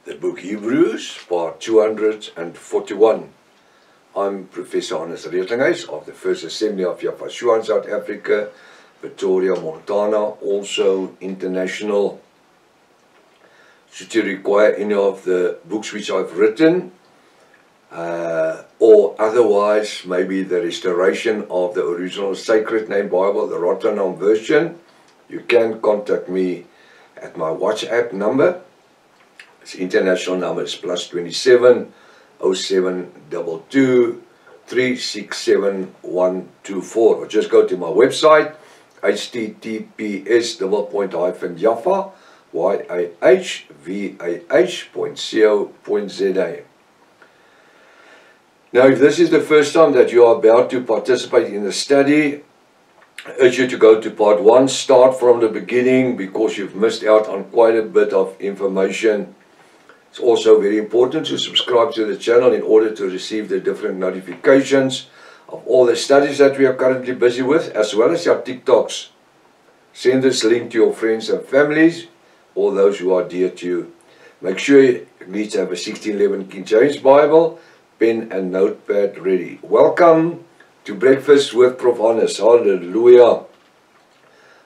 The book Hebrews, part 241. I'm Professor Hannes Redelinghuys of the First Assembly of Yafashua in South Africa, Pretoria, Montana, also international. Should you require any of the books which I've written, or otherwise maybe the restoration of the original Sacred Name Bible, the Rotterdam version, you can contact me at my WhatsApp number. Its international number is +27 0722 367 124, or just go to my website https://yahvah.co.za. Now, if this is the first time that you are about to participate in the study, I urge you to go to part 1, start from the beginning, because you've missed out on quite a bit of information. It's also very important to subscribe to the channel in order to receive the different notifications of all the studies that we are currently busy with, as well as our TikToks. Send this link to your friends and families, all those who are dear to you. Make sure you need to have a 1611 King James Bible, pen and notepad ready. Welcome to Breakfast with Prof. Hannes. Hallelujah.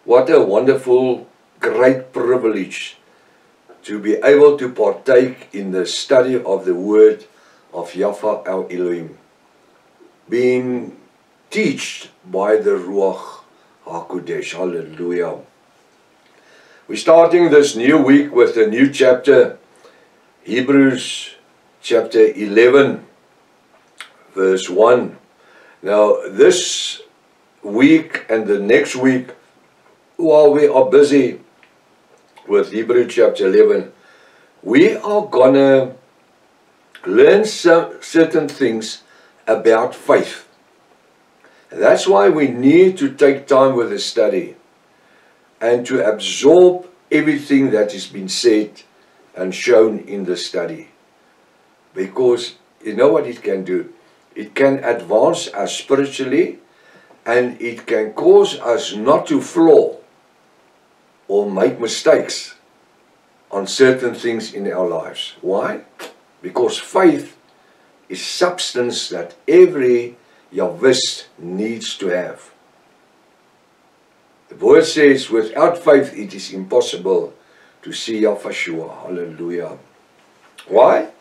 What a wonderful, great privilege to be able to partake in the study of the word of Yahweh our Elohim, being taught by the Ruach HaKodesh. Hallelujah. We're starting this new week with a new chapter, Hebrews chapter 11, verse 1. Now, this week and the next week, while we are busy with Hebrews chapter 11, we are gonna learn some certain things about faith. And that's why we need to take time with the study and to absorb everything that has been said and shown in the study. Because you know what it can do? It can advance us spiritually, and it can cause us not to flaw or make mistakes on certain things in our lives. Why? Because faith is substance that every Yahwist needs to have. The word says, without faith it is impossible to see Yahweh. Hallelujah. Why?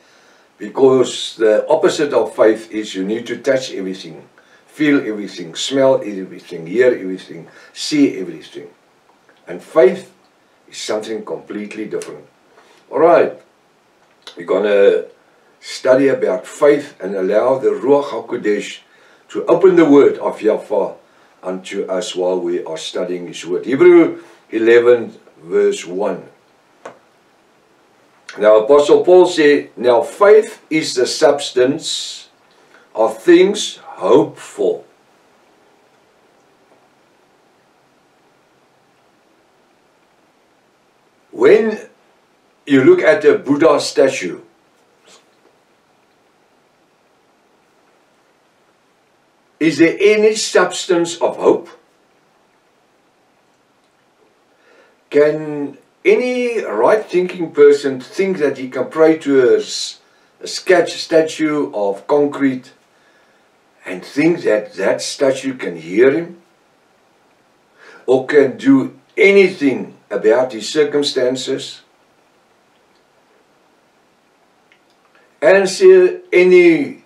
Because the opposite of faith is you need to touch everything, feel everything, smell everything, hear everything, see everything. And faith is something completely different. Alright, we're going to study about faith and allow the Ruach HaKodesh to open the word of Yahweh unto us while we are studying His word. Hebrews 11 verse 1. Now Apostle Paul said, now faith is the substance of things hoped for. When you look at a Buddha statue, is there any substance of hope? Can any right-thinking person think that he can pray to a statue of concrete and think that that statue can hear him? Or can do anything about his circumstances? Answer any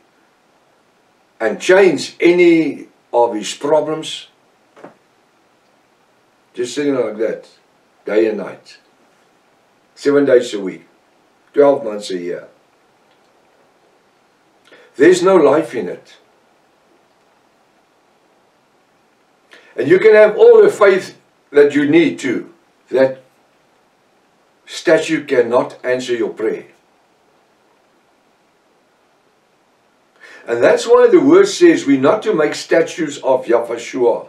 and change any of his problems? Just sitting like that, day and night, 7 days a week, 12 months a year. There's no life in it. And you can have all the faith that you need to. That statue cannot answer your prayer. And that's why the word says we're not to make statues of Yahweh.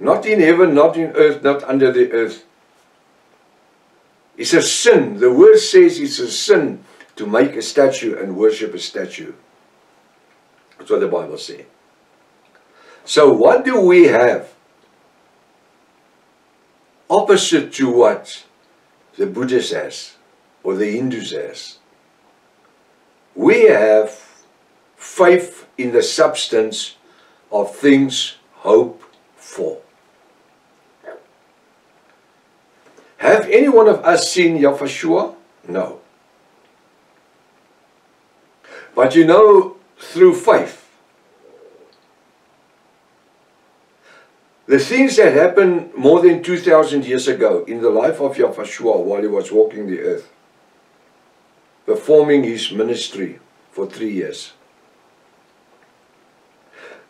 Not in heaven, not in earth, not under the earth. It's a sin. The word says it's a sin to make a statue and worship a statue. That's what the Bible says. So what do we have opposite to what the Buddhist has or the Hindus has? We have faith in the substance of things hoped for. Have any one of us seen Yahshua? No. But you know, through faith, the things that happened more than 2,000 years ago in the life of Yahshua while he was walking the earth, performing his ministry for 3 years.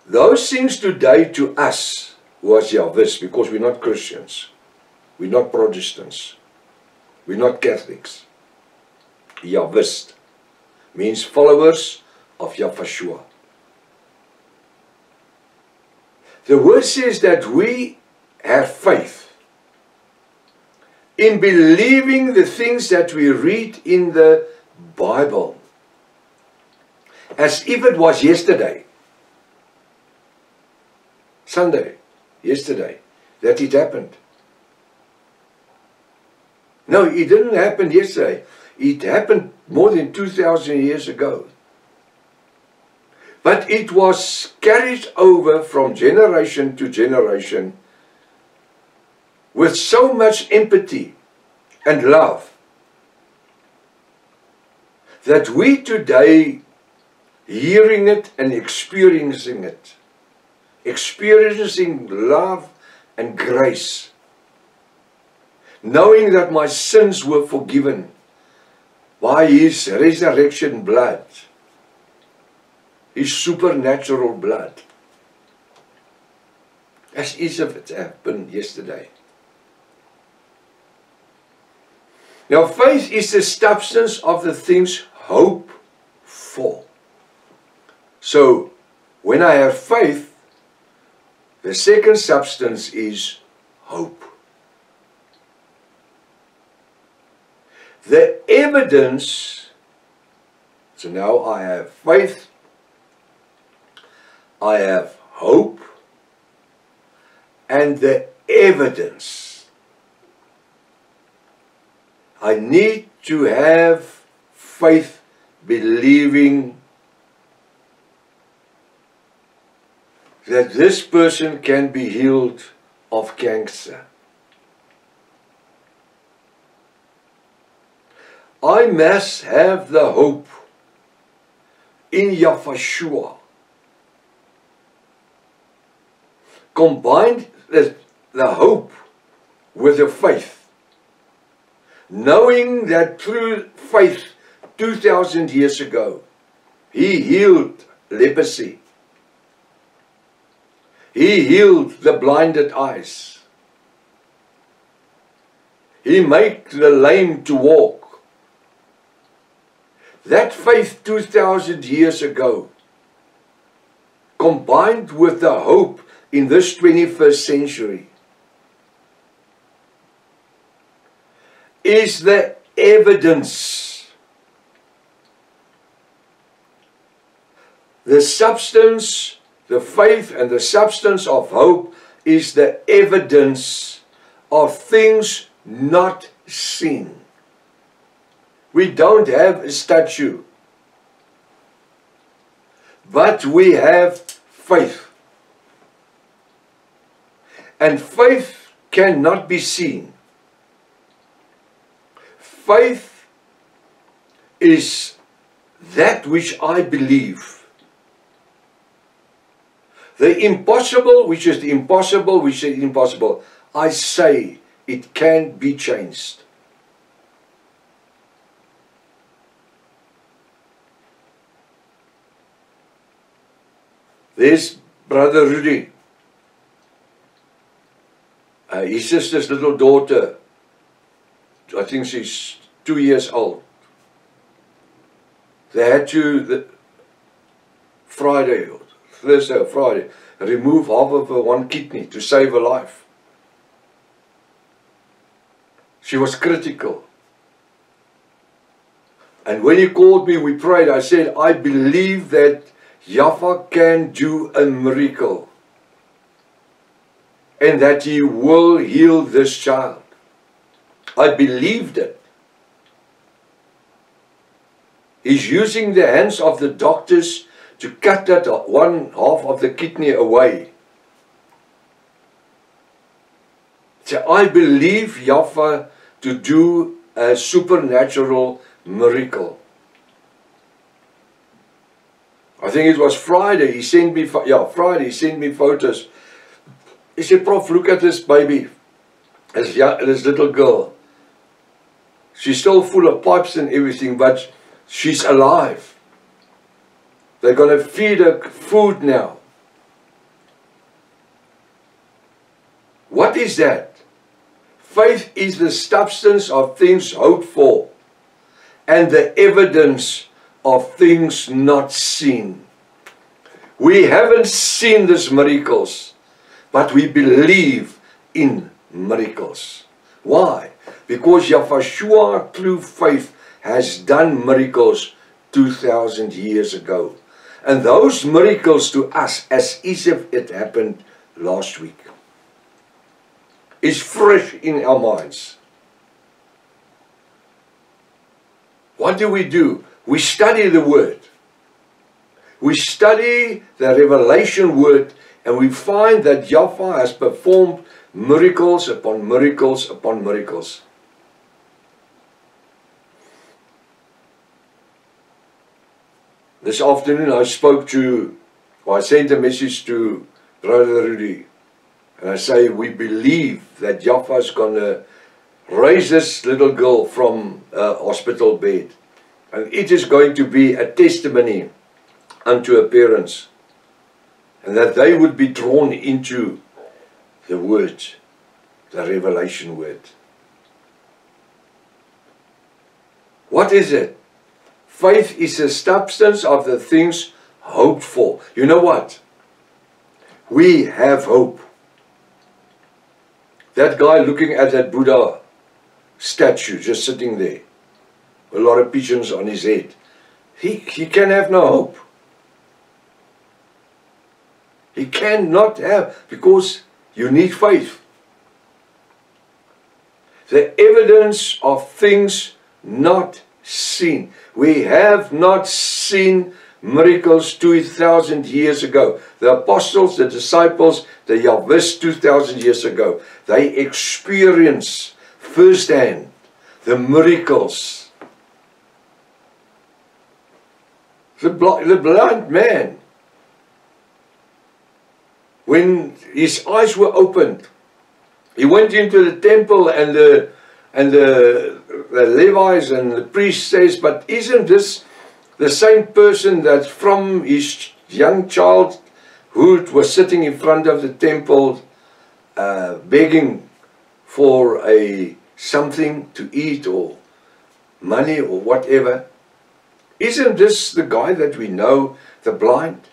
Those things today to us was Yahwist, because we're not Christians, we're not Protestants, we're not Catholics. Yahwist means followers of Yahshua. The word says that we have faith in believing the things that we read in the Bible as if it was yesterday, Sunday, yesterday, that it happened. No, it didn't happen yesterday. It happened more than 2,000 years ago. But it was carried over from generation to generation with so much empathy and love that we today, hearing it and experiencing it, experiencing love and grace, knowing that my sins were forgiven by his resurrection blood, his supernatural blood, as if it happened yesterday. Now, faith is the substance of the things hoped for. So, when I have faith, the second substance is hope. The evidence, so now I have faith, I have hope, and the evidence. I need to have faith, believing that this person can be healed of cancer. I must have the hope in Yahshua. Combine the hope with the faith, knowing that through faith 2,000 years ago, he healed leprosy. He healed the blinded eyes. He made the lame to walk. That faith 2,000 years ago, combined with the hope in this 21st century, is the evidence. The substance, the faith and the substance of hope is the evidence of things not seen. We don't have a statue, but we have faith. And faith cannot be seen. Faith is that which I believe. The impossible, which is the impossible, which is impossible, I say it can be changed. There's Brother Rudy. His sister's little daughter, I think she's 2 years old. They had to, Thursday or Friday, remove half of her one kidney to save her life. She was critical. And when he called me, we prayed. I said, I believe that Yahweh can do a miracle, and that he will heal this child. I believed it. He's using the hands of the doctors to cut that one half of the kidney away. So I believe Yahweh to do a supernatural miracle. I think it was Friday, he sent me, Friday he sent me photos. He said, Prof, look at this baby, this little girl. She's still full of pipes and everything, but she's alive. They're going to feed her food now. What is that? Faith is the substance of things hoped for and the evidence of things not seen. We haven't seen these miracles, but we believe in miracles. Why? Because Yahweh through faith has done miracles 2,000 years ago. And those miracles to us, as if it happened last week, is fresh in our minds. What do? We study the Word. We study the Revelation Word, and we find that Yahweh has performed miracles upon miracles upon miracles. This afternoon I sent a message to Brother Rudy, and I say we believe that Yahweh is going to raise this little girl from a hospital bed, and it is going to be a testimony unto her parents, and that they would be drawn into the Word, the Revelation Word. What is it? Faith is the substance of the things hoped for. You know what? We have hope. That guy looking at that Buddha statue just sitting there, a lot of pigeons on his head, he can have no hope. He cannot have, because you need faith. The evidence of things not seen. We have not seen miracles 2,000 years ago. The apostles, the disciples, the Yahwehs 2,000 years ago, they experienced firsthand the miracles. The blind man, when his eyes were opened, he went into the temple, and the Levites and the priest says, but isn't this the same person that from his young childhood was sitting in front of the temple begging for something to eat or money or whatever? Isn't this the guy that we know, the blind?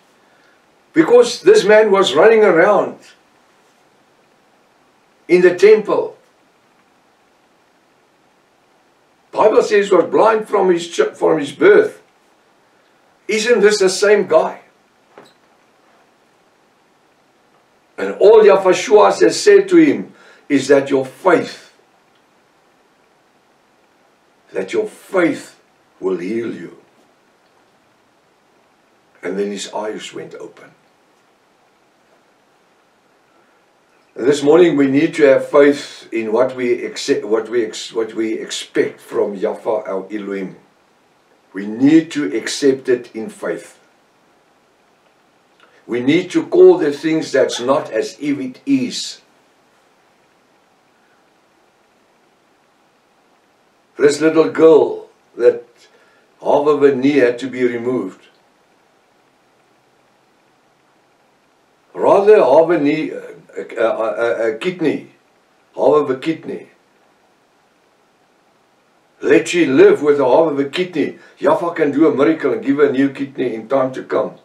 Because this man was running around in the temple. Bible says he was blind from his birth. Isn't this the same guy? And all Yahweh has said to him is that your faith will heal you. And then his eyes went open. And this morning we need to have faith in what we expect from Yahweh our Elohim. We need to accept it in faith. We need to call the things that's not as if it is. This little girl that half of her knee had to be removed. Rather half a knee, a kidney, half of a kidney. Let she live with a half of a kidney. Yahweh can do a miracle and give her a new kidney in time to come.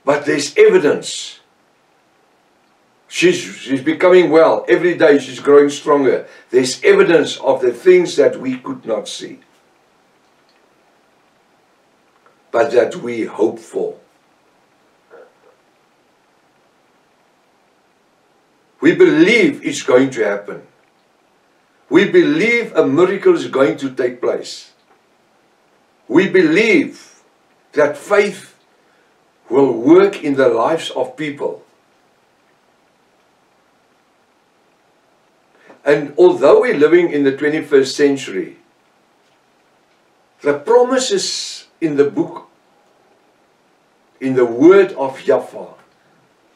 But there's evidence. She's becoming well. Every day she's growing stronger. There's evidence of the things that we could not see, but that we hope for. We believe it's going to happen. We believe a miracle is going to take place. We believe that faith will work in the lives of people. And although we're living in the 21st century, the promises in the book, in the word of Yahweh,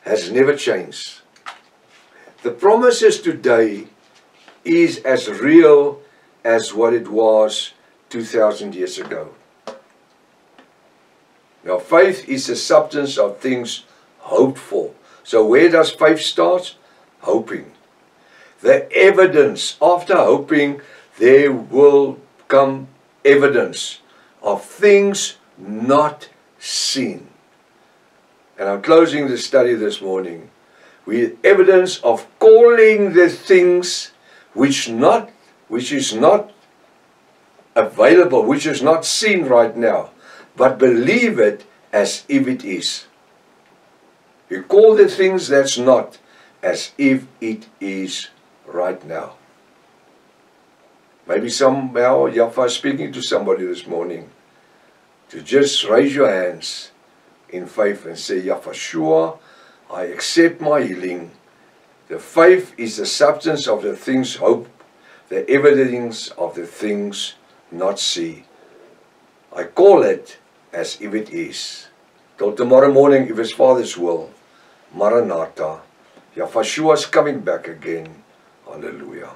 has never changed. The promises today is as real as what it was 2,000 years ago. Now, faith is the substance of things hoped for. So where does faith start? Hoping. The evidence, after hoping, there will come evidence of things not seen. And I'm closing the study this morning with evidence of calling the things which is not available, which is not seen right now, but believe it as if it is. You call the things that's not as if it is right now. Maybe somehow Yahweh is speaking to somebody this morning to just raise your hands in faith and say, Yahweh, I accept my healing. The faith is the substance of the things hoped, the evidence of the things not seen. I call it as if it is. Till tomorrow morning, if His Father's will. Maranatha. Yahweh is coming back again. Hallelujah.